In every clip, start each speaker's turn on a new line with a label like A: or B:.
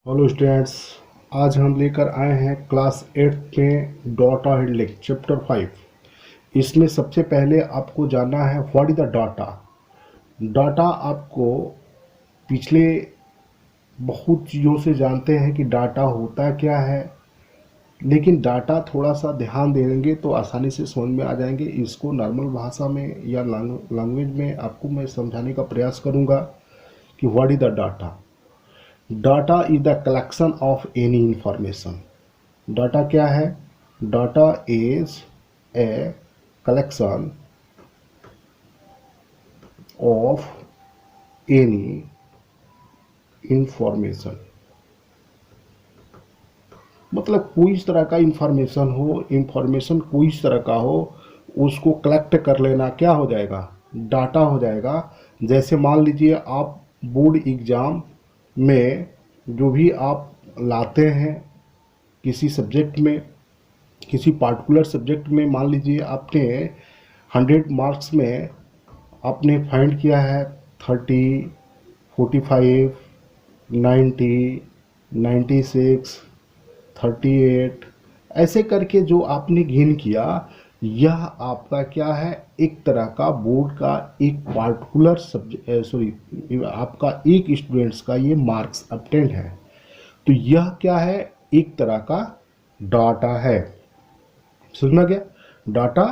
A: Hello students. आज हम लेकर आए हैं क्लास 8 में डाटा हैंडलिंग चैप्टर 5। इसमें सबसे पहले आपको जानना है what is the data. Data आपको पिछले बहुत चीज़ों से जानते हैं कि डाटा होता क्या है, लेकिन डाटा थोड़ा सा ध्यान देंगे तो आसानी से समझ में आ जाएंगे। इसको नॉर्मल भाषा में या लैंग्वेज में आपको मैं समझाने का प्रयास करूँगा कि what is the data. Data is the collection of any information. Data क्या है? Data is a collection of any information. मतलब कोई इस तरह का इंफॉर्मेशन हो, इंफॉर्मेशन कोई इस तरह का हो, उसको कलेक्ट कर लेना क्या हो जाएगा? डाटा हो जाएगा। जैसे मान लीजिए आप बोर्ड एग्ज़ाम में जो भी आप लाते हैं किसी सब्जेक्ट में, किसी पार्टिकुलर सब्जेक्ट में, मान लीजिए आपने 100 मार्क्स में आपने फाइंड किया है 30, 45, 90, 96, 38, ऐसे करके जो आपने गेन किया, यह आपका क्या है? एक तरह का बोर्ड का एक पार्टिकुलर सब्जेक्ट, सॉरी, आपका एक स्टूडेंट्स का ये मार्क्स अपटेंड है। तो यह क्या है? एक तरह का डाटा है। समझ में गया? डाटा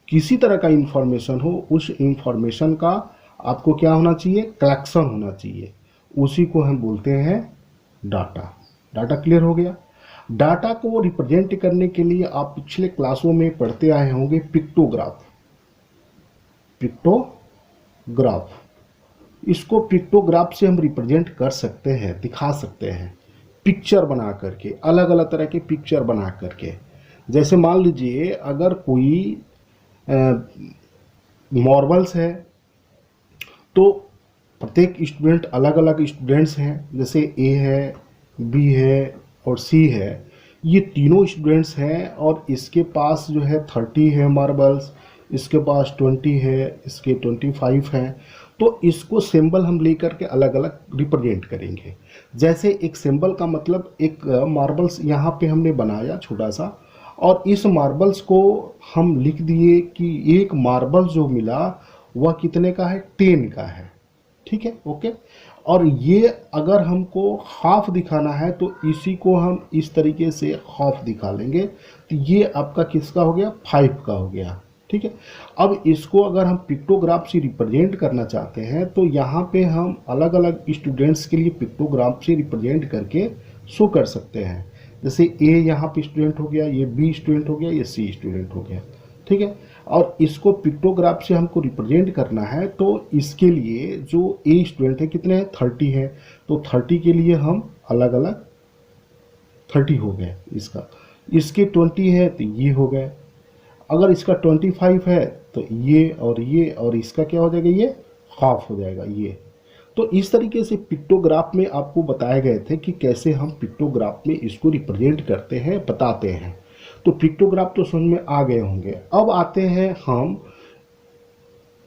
A: किसी तरह का इंफॉर्मेशन हो, उस इंफॉर्मेशन का आपको क्या होना चाहिए? कलेक्शन होना चाहिए। उसी को हम बोलते हैं डाटा। डाटा क्लियर हो गया? डाटा को रिप्रेजेंट करने के लिए आप पिछले क्लासों में पढ़ते आए होंगे पिक्टोग्राफ। पिक्टोग्राफ, इसको पिक्टोग्राफ से हम रिप्रेजेंट कर सकते हैं, दिखा सकते हैं पिक्चर बना करके, अलग अलग तरह के पिक्चर बना करके। जैसे मान लीजिए अगर कोई मार्बल्स है तो प्रत्येक स्टूडेंट अलग अलग स्टूडेंट्स हैं। जैसे ए है, बी है और सी है। ये तीनों स्टूडेंट्स हैं और इसके पास जो है 30 है मार्बल्स, इसके पास 20 है, इसके 25 हैं। तो इसको सिंबल हम लेकर के अलग अलग रिप्रेजेंट करेंगे। जैसे एक सिंबल का मतलब एक मार्बल्स यहाँ पे हमने बनाया छोटा सा, और इस मार्बल्स को हम लिख दिए कि एक मार्बल जो मिला वह कितने का है? 10 का है। ठीक है, ओके। और ये अगर हमको हाफ दिखाना है तो इसी को हम इस तरीके से हाफ दिखा लेंगे। तो ये आपका किसका हो गया? 5 का हो गया। ठीक है। अब इसको अगर हम पिक्टोग्राफ से रिप्रेजेंट करना चाहते हैं तो यहाँ पे हम अलग अलग स्टूडेंट्स के लिए पिक्टोग्राफ से रिप्रेजेंट करके शो कर सकते हैं। जैसे ए यहाँ पे स्टूडेंट हो गया, ये बी स्टूडेंट हो गया, ये सी स्टूडेंट हो गया। ठीक है। और इसको पिक्टोग्राफ से हमको रिप्रेजेंट करना है तो इसके लिए जो ए स्टूडेंट है कितने हैं? 30 है। तो 30 के लिए हम अलग अलग 30 हो गए इसका। इसके 20 है तो ये हो गए। अगर इसका 25 है तो ये और इसका क्या हो जाएगा? ये हाफ हो जाएगा ये। तो इस तरीके से पिक्टोग्राफ में आपको बताए गए थे कि कैसे हम पिक्टोग्राफ में इसको रिप्रेजेंट करते हैं, बताते हैं। तो पिक्टोग्राफ तो समझ में आ गए होंगे। अब आते हैं हम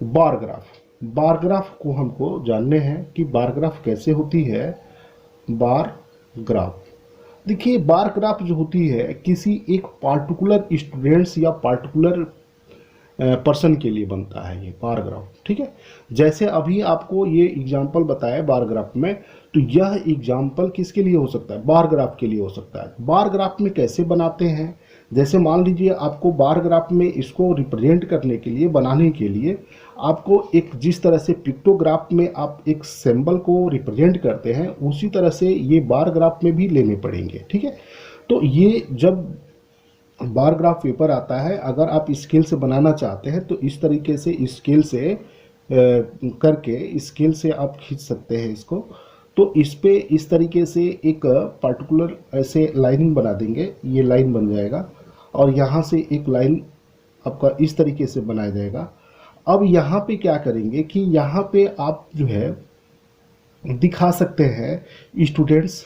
A: बार ग्राफ। बार ग्राफ को हमको जानने हैं कि बार ग्राफ कैसे होती है। बार ग्राफ, देखिए बार ग्राफ जो होती है किसी एक पार्टिकुलर स्टूडेंट्स या पार्टिकुलर पर्सन के लिए बनता है ये बार ग्राफ। ठीक है। जैसे अभी आपको ये एग्जांपल बताया बार ग्राफ में, तो यह एग्जांपल किसके लिए हो सकता है? बार ग्राफ के लिए हो सकता है। बार ग्राफ में कैसे बनाते हैं? जैसे मान लीजिए आपको बार ग्राफ में इसको रिप्रेजेंट करने के लिए, बनाने के लिए आपको एक जिस तरह से पिक्टोग्राफ में आप एक सिंबल को रिप्रेजेंट करते हैं उसी तरह से ये बार ग्राफ में भी लेने पड़ेंगे। ठीक है। तो ये जब बार ग्राफ पेपर आता है, अगर आप स्केल से बनाना चाहते हैं तो इस तरीके से स्केल से करके स्केल से आप खींच सकते हैं इसको। तो इस पे इस तरीके से एक पर्टिकुलर ऐसे लाइनिंग बना देंगे, ये लाइन बन जाएगा। और यहाँ से एक लाइन आपका इस तरीके से बनाया जाएगा। अब यहाँ पे क्या करेंगे कि यहाँ पे आप जो है दिखा सकते हैं स्टूडेंट्स,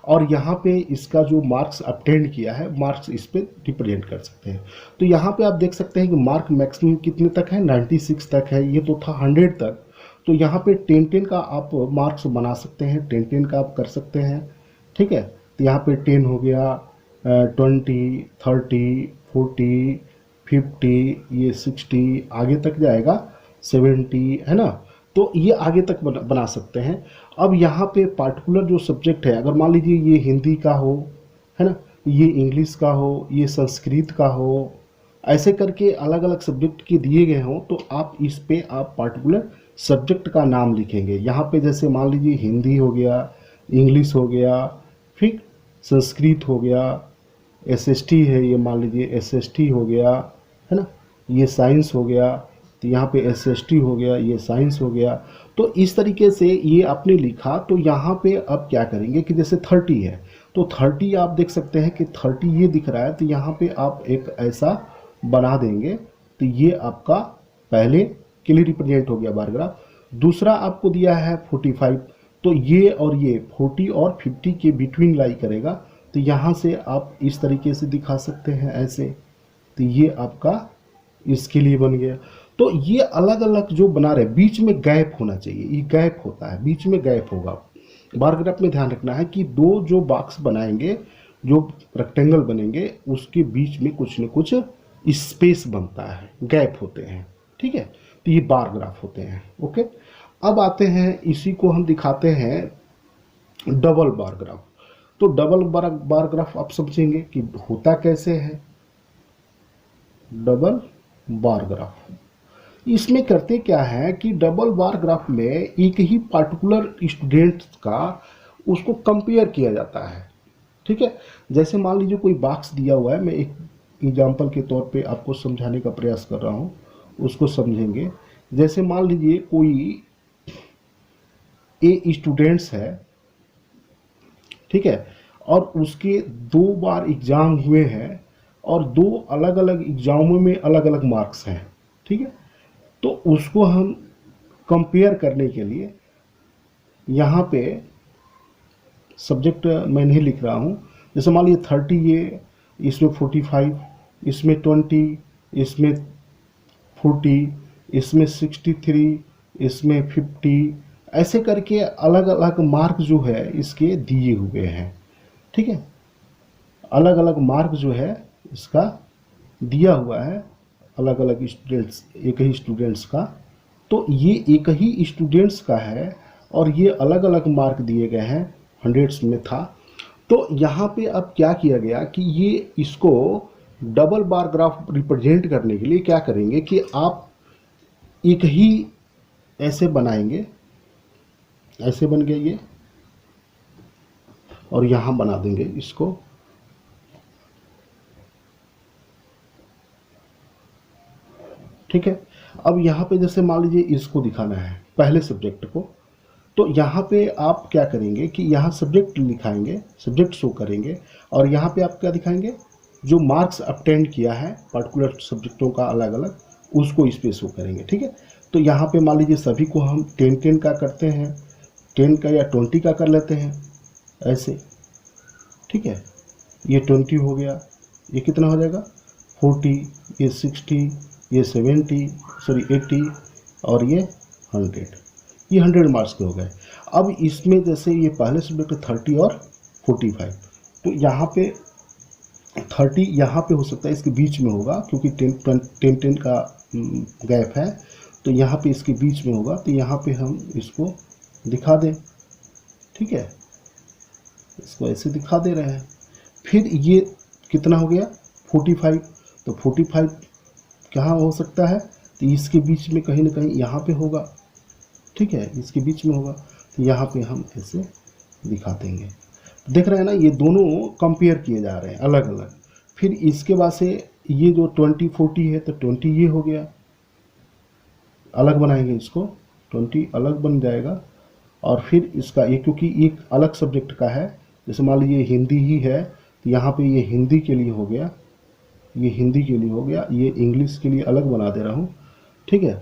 A: और यहाँ पे इसका जो मार्क्स अपटेंड किया है मार्क्स इस पे रिप्रेजेंट कर सकते हैं। तो यहाँ पे आप देख सकते हैं कि मार्क मैक्सिमम कितने तक है? 96 तक है। ये तो था 100 तक। तो यहाँ पे 10-10 का आप मार्क्स बना सकते हैं, 10-10 का आप कर सकते हैं। ठीक है। तो यहाँ पे 10 हो गया, 20, 30, 40, 50, ये 60 आगे तक जाएगा, 70, है ना। तो ये आगे तक बना सकते हैं। अब यहाँ पे पार्टिकुलर जो सब्जेक्ट है, अगर मान लीजिए ये हिंदी का हो, है ना, ये इंग्लिश का हो, ये संस्कृत का हो, ऐसे करके अलग अलग सब्जेक्ट के दिए गए हों, तो आप इस पे आप पार्टिकुलर सब्जेक्ट का नाम लिखेंगे। यहाँ पे जैसे मान लीजिए हिंदी हो गया, इंग्लिश हो गया, फिर संस्कृत हो गया, एसएसटी है, ये मान लीजिए एसएसटी हो गया, है ना, ये साइंस हो गया, तो यहाँ पे एसएसटी हो गया, ये साइंस हो गया। तो इस तरीके से ये आपने लिखा। तो यहाँ पे अब क्या करेंगे कि जैसे 30 है, तो 30 आप देख सकते हैं कि 30 ये दिख रहा है, तो यहाँ पे आप एक ऐसा बना देंगे, तो ये आपका पहले के लिए रिप्रेजेंट हो गया बार ग्राफ। दूसरा आपको दिया है 45, तो ये और ये 40 और 50 के बिटवीन लाई करेगा, तो यहाँ से आप इस तरीके से दिखा सकते हैं ऐसे। तो ये आपका इसके लिए बन गया। तो ये अलग अलग जो बना रहे, बीच में गैप होना चाहिए, ये गैप होता है, बीच में गैप होगा। बार ग्राफ में ध्यान रखना है कि दो जो बॉक्स बनाएंगे, जो रेक्टेंगल बनेंगे, उसके बीच में कुछ न कुछ स्पेस बनता है, गैप होते हैं, ठीक है। तो ये बार ग्राफ होते हैं। ओके, अब आते हैं, इसी को हम दिखाते हैं डबल बार ग्राफ। तो डबल बार ग्राफ आप समझेंगे कि होता कैसे है। डबल बार ग्राफ इसमें करते क्या है कि डबल बार ग्राफ में एक ही पार्टिकुलर स्टूडेंट का उसको कंपेयर किया जाता है, ठीक है। जैसे मान लीजिए कोई बॉक्स दिया हुआ है, मैं एक एग्जांपल के तौर पे आपको समझाने का प्रयास कर रहा हूँ, उसको समझेंगे। जैसे मान लीजिए कोई ए स्टूडेंट्स है, ठीक है, और उसके 2 बार एग्ज़ाम हुए हैं और 2 अलग अलग एग्ज़ामों में अलग अलग मार्क्स हैं, ठीक है। तो उसको हम कंपेयर करने के लिए यहाँ पे सब्जेक्ट मैं नहीं लिख रहा हूँ। जैसे मान लीजिए 30, ये इसमें 45, इसमें 20, इसमें 40, इसमें 63, इसमें 50, ऐसे करके अलग अलग मार्क जो है इसके दिए हुए हैं, ठीक है। अलग अलग मार्क जो है इसका दिया हुआ है, अलग अलग स्टूडेंट्स, एक ही स्टूडेंट्स का। तो ये एक ही स्टूडेंट्स का है और ये अलग अलग मार्क दिए गए हैं, हंड्रेड्स में था। तो यहाँ पे अब क्या किया गया कि ये इसको डबल बार ग्राफ रिप्रेजेंट करने के लिए क्या करेंगे कि आप एक ही ऐसे बनाएंगे, ऐसे बन गया ये, और यहाँ बना देंगे इसको, ठीक है। अब यहाँ पे जैसे मान लीजिए इसको दिखाना है पहले सब्जेक्ट को, तो यहाँ पे आप क्या करेंगे कि यहाँ सब्जेक्ट लिखाएंगे, सब्जेक्ट शो करेंगे, और यहाँ पे आप क्या दिखाएंगे, जो मार्क्स अटेंड किया है पार्टिकुलर सब्जेक्टों का अलग अलग, उसको इस पे शो करेंगे, ठीक है। तो यहाँ पे मान लीजिए सभी को हम 10-10 का करते हैं, 10 का या 20 का कर लेते हैं ऐसे, ठीक है। ये 20 हो गया, ये कितना हो जाएगा 40, ये 60, ये 70, सॉरी 80, और ये 100, ये 100 मार्क्स के हो गए। अब इसमें जैसे ये पहले सब्जेक्ट 30 और 45, तो यहाँ पे 30 यहाँ पे हो सकता है इसके बीच में होगा, क्योंकि 10 का गैप है, तो यहाँ पे इसके बीच में होगा। तो यहाँ पे हम इसको दिखा दें, ठीक है, इसको ऐसे दिखा दे रहे हैं। फिर ये कितना हो गया 45, तो 45 कहाँ हो सकता है, तो इसके बीच में कहीं ना कहीं यहाँ पे होगा, ठीक है, इसके बीच में होगा। तो यहाँ पे हम ऐसे दिखा देंगे, देख रहे हैं ना, ये दोनों कंपेयर किए जा रहे हैं अलग अलग। फिर इसके बाद से ये जो 20-40 है, तो 20 ये हो गया, अलग बनाएंगे इसको, 20 अलग बन जाएगा। और फिर इसका ये, क्योंकि एक अलग सब्जेक्ट का है, जैसे मान लीजिए हिंदी ही है, तो यहाँ पे ये हिंदी के लिए हो गया, ये हिंदी के लिए हो गया, ये इंग्लिश के लिए अलग बना दे रहा हूँ, ठीक है।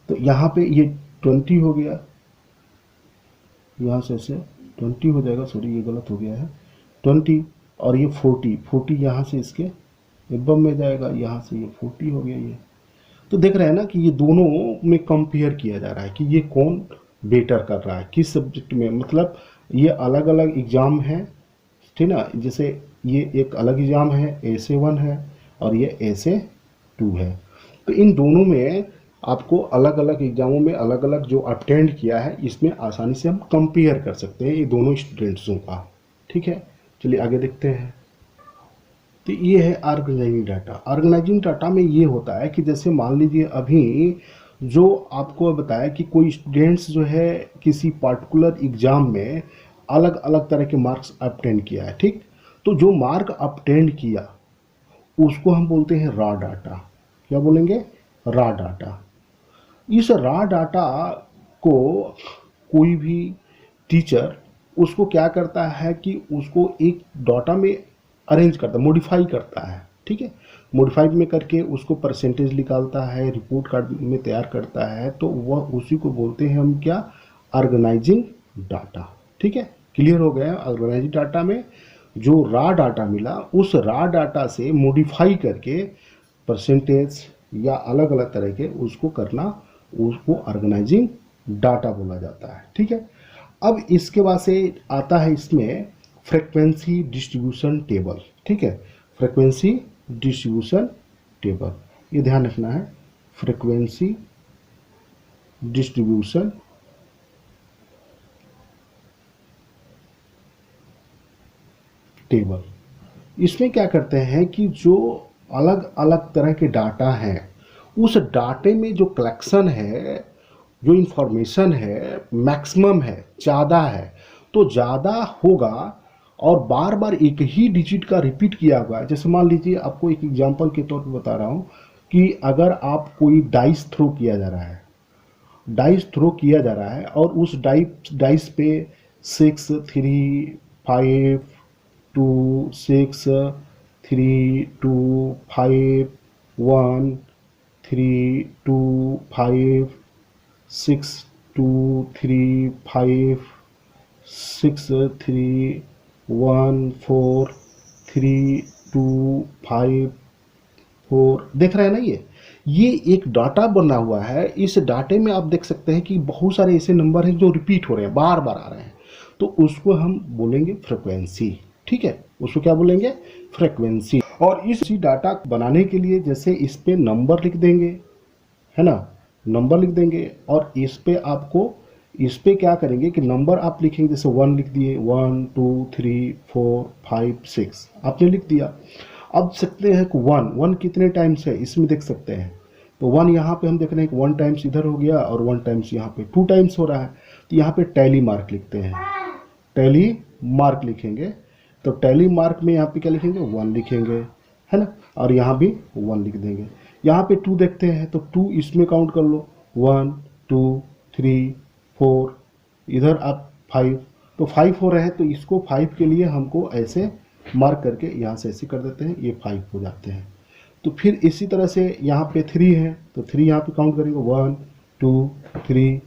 A: तो यहाँ पे ये 20 हो गया, यहाँ से ऐसे 20 हो जाएगा, सॉरी ये गलत हो गया है 20, और ये 40 यहाँ से इसके एबव में जाएगा, यहाँ से ये 40 हो गया ये। तो देख रहे हैं ना कि ये दोनों में कंपेयर किया जा रहा है कि ये कौन बेटर कर रहा है किस सब्जेक्ट में, मतलब ये अलग अलग एग्ज़ाम हैं, ठीक ना। जैसे ये एक अलग एग्ज़ाम है, ऐसे 1 है और ये ऐसे 2 है। तो इन दोनों में आपको अलग अलग एग्ज़ामों में अलग अलग जो अटेंड किया है, इसमें आसानी से हम कंपेयर कर सकते हैं ये दोनों स्टूडेंट्सों का, ठीक है। चलिए आगे देखते हैं। तो ये है ऑर्गेनाइजिंग डाटा। ऑर्गेनाइजिंग डाटा में ये होता है कि जैसे मान लीजिए अभी जो आपको बताया कि कोई स्टूडेंट्स जो है किसी पार्टिकुलर एग्ज़ाम में अलग अलग तरह के मार्क्स अपटेंड किया है, ठीक। तो जो मार्क अपटेंड किया उसको हम बोलते हैं रॉ डाटा। क्या बोलेंगे? Raw data. इस रॉ डाटा को कोई भी टीचर उसको क्या करता है कि उसको एक डाटा में अरेंज करता है, मॉडिफाई करता है, ठीक है। मॉडिफाई में करके उसको परसेंटेज निकालता है, रिपोर्ट कार्ड में तैयार करता है, तो वह उसी को बोलते हैं हम क्या? ऑर्गेनाइजिंग डाटा, ठीक है। क्लियर हो गया? ऑर्गेनाइजिंग डाटा में जो रॉ डाटा मिला उस रॉ डाटा से मॉडिफाई करके परसेंटेज या अलग अलग तरह के उसको करना, उसको ऑर्गेनाइजिंग डाटा बोला जाता है, ठीक है। अब इसके बाद से आता है इसमें फ्रीक्वेंसी डिस्ट्रीब्यूशन टेबल, ठीक है। फ्रीक्वेंसी डिस्ट्रीब्यूशन टेबल, ये ध्यान रखना है। फ्रीक्वेंसी डिस्ट्रीब्यूशन टेबल, इसमें क्या करते हैं कि जो अलग अलग तरह के डाटा हैं उस डाटे में जो कलेक्शन है, जो इंफॉर्मेशन है मैक्सिमम है, ज़्यादा है, तो ज़्यादा होगा और बार बार एक ही डिजिट का रिपीट किया हुआ है। जैसे मान लीजिए आपको एक एग्जांपल के तौर पे बता रहा हूँ कि अगर आप कोई डाइस थ्रो किया जा रहा है, डाइस थ्रो किया जा रहा है और उस डाइस पे 6 3 5 2 6 3 2 5 1 3 2 5 6 2 3 5 6 3 1 4 3 2 5 4, देख रहे हैं ना। ये एक डाटा बना हुआ है। इस डाटे में आप देख सकते हैं कि बहुत सारे ऐसे नंबर हैं जो रिपीट हो रहे हैं, बार बार आ रहे हैं, तो उसको हम बोलेंगे फ्रीक्वेंसी, ठीक है। उसको क्या बोलेंगे? फ्रीक्वेंसी। और इस डाटा बनाने के लिए जैसे इस पे नंबर लिख देंगे, है ना, नंबर लिख देंगे, और इस पे आपको इस पे क्या करेंगे कि नंबर आप लिखेंगे, जैसे 1 लिख दिए, 1 2 3 4 5 6 आपने लिख दिया। अब सकते हैं कि 1 कितने टाइम्स है इसमें देख सकते हैं, तो 1 यहाँ पे हम देख रहे हैं कि 1 टाइम्स इधर हो गया और 1 टाइम्स यहाँ पे 2 टाइम्स हो रहा है, तो यहाँ पे टैली मार्क लिखते हैं, टैली मार्क लिखेंगे। तो टैली मार्क में यहाँ पे क्या लिखेंगे? 1 लिखेंगे, है ना, और यहाँ भी 1 लिख देंगे। यहाँ पे 2 देखते हैं तो 2 इसमें काउंट कर लो, 1 2 3 4, इधर आप 5, तो 5 हो रहे हैं, तो इसको 5 के लिए हमको ऐसे मार्क करके यहाँ से ऐसे कर देते हैं, ये 5 हो जाते हैं। तो फिर इसी तरह से यहाँ पे 3 है, तो 3 यहाँ पे काउंट करेंगे, 1 2 3,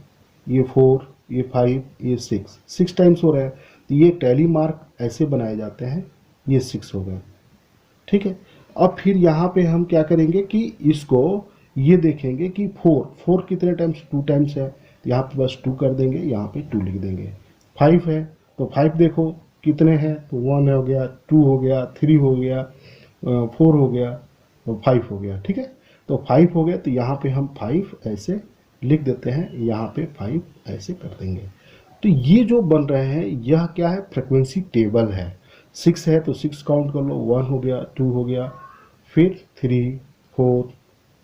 A: ये 4, ये 5, ये 6 टाइम्स हो रहा है, तो ये टैली मार्क ऐसे बनाए जाते हैं, ये 6 हो गए, ठीक है। अब फिर यहाँ पे हम क्या करेंगे कि इसको ये देखेंगे कि 4 कितने टाइम्स? 2 टाइम्स है, तो यहाँ पे बस 2 कर देंगे, यहाँ पे 2 लिख देंगे। 5 है तो 5 देखो कितने हैं, तो 1 हो गया, 2 हो गया, 3 हो गया, 4 हो गया, तो 5 हो गया, ठीक है। तो 5 हो गया, तो यहाँ पे हम 5 ऐसे लिख देते हैं, यहाँ पे 5 ऐसे कर देंगे। तो ये जो बन रहे हैं यह क्या है? फ्रीक्वेंसी टेबल है। 6 है तो 6 काउंट कर लो, 1 हो गया, 2 हो गया, फिर 3 4,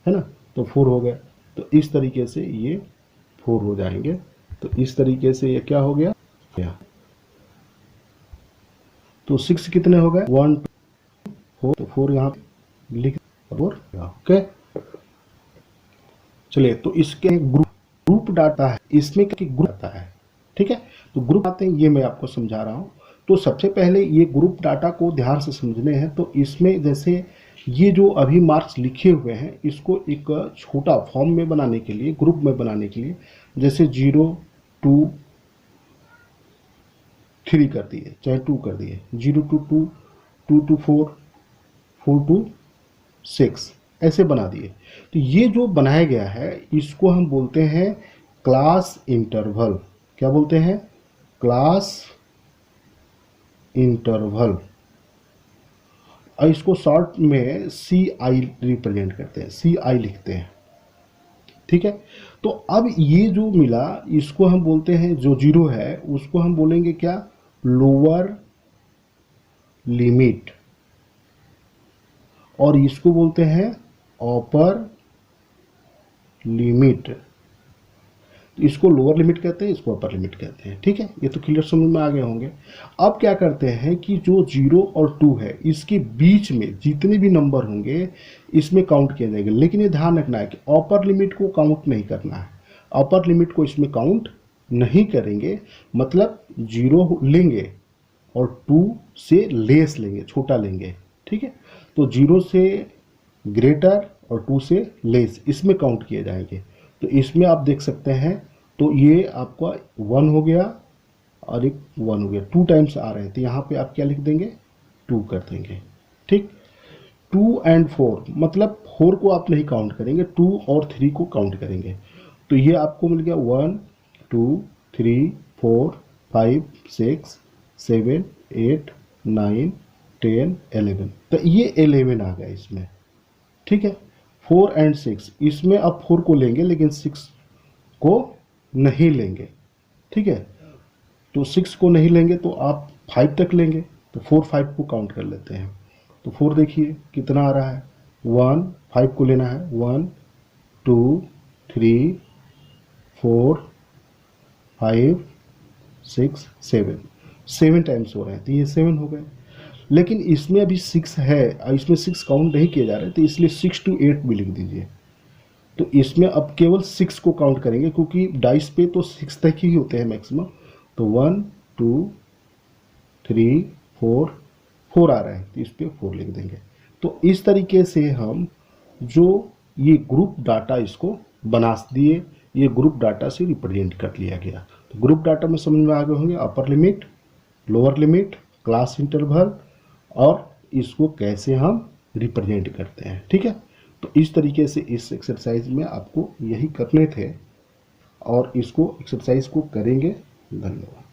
A: है ना, तो 4 हो गया। तो इस तरीके से ये 4 हो जाएंगे। तो इस तरीके से ये क्या हो गया? तो 6 कितने हो गए? 1 2 4, तो 4 यहाँ लिख, और ओके। चलिए, तो इसके ग्रुप डाटा है, इसमें क्या ग्रुप डाटा है, ठीक है। तो ग्रुप आते हैं, ये मैं आपको समझा रहा हूँ। तो सबसे पहले ये ग्रुप डाटा को ध्यान से समझने हैं। तो इसमें जैसे ये जो अभी मार्क्स लिखे हुए हैं, इसको एक छोटा फॉर्म में बनाने के लिए, ग्रुप में बनाने के लिए, जैसे 0 2 3 कर दिए, चाहे 2 कर दिए, 0 to 2, 2 to 4, 4 to 6 ऐसे बना दिए। तो ये जो बनाया गया है इसको हम बोलते हैं क्लास इंटरवल। क्या बोलते हैं? क्लास इंटरवल, और इसको शॉर्ट में सी आई रिप्रेजेंट करते हैं, सी आई लिखते हैं, ठीक है। तो अब ये जो मिला इसको हम बोलते हैं, जो जीरो है उसको हम बोलेंगे क्या, लोअर लिमिट, और इसको बोलते हैं अपर लिमिट। इसको लोअर लिमिट कहते हैं, इसको अपर लिमिट कहते हैं, ठीक है। ये तो क्लियर समझ में आ गए होंगे। अब क्या करते हैं कि जो 0 और 2 है इसके बीच में जितने भी नंबर होंगे इसमें काउंट किया जाएगा, लेकिन ये ध्यान रखना है कि अपर लिमिट को काउंट नहीं करना है, अपर लिमिट को इसमें काउंट नहीं करेंगे, मतलब 0 लेंगे और 2 से लेस लेंगे, छोटा लेंगे, ठीक है। तो 0 से ग्रेटर और 2 से लेस इसमें काउंट किए जाएंगे। तो इसमें आप देख सकते हैं, तो ये आपका 1 हो गया और एक 1 हो गया, 2 टाइम्स आ रहे हैं, तो यहाँ पे आप क्या लिख देंगे, 2 कर देंगे, ठीक। 2 एंड 4 मतलब 4 को आप नहीं काउंट करेंगे, 2 और 3 को काउंट करेंगे। तो ये आपको मिल गया 1 2 3 4 5 6 7 8 9 10 11, तो ये 11 आ गया इसमें, ठीक है। 4 एंड 6 इसमें आप 4 को लेंगे लेकिन 6 को नहीं लेंगे, ठीक है। तो 6 को नहीं लेंगे तो आप 5 तक लेंगे, तो 4 5 को काउंट कर लेते हैं। तो 4 देखिए कितना आ रहा है, 1, 5 को लेना है, 1 2 3 4 5 6 7 टाइम्स हो रहे हैं, तो ये 7 हो गए। लेकिन इसमें अभी 6 है, इसमें 6 काउंट नहीं किए जा रहे, तो इसलिए 6 to 8 भी लिख दीजिए। तो इसमें अब केवल 6 को काउंट करेंगे, क्योंकि डाइस पे तो 6 तक ही होते हैं मैक्सिमम। तो 1 2 3 4 आ रहे हैं, तो इस पर 4 लिख देंगे। तो इस तरीके से हम जो ये ग्रुप डाटा इसको बना दिए, ये ग्रुप डाटा से रिप्रेजेंट कर लिया गया। तो ग्रुप डाटा में समझ में आ गए होंगे, upper limit, lower limit, class interval, और इसको कैसे हम रिप्रेजेंट करते हैं, ठीक है। तो इस तरीके से इस एक्सरसाइज में आपको यही करने थे, और इसको एक्सरसाइज को करेंगे। धन्यवाद।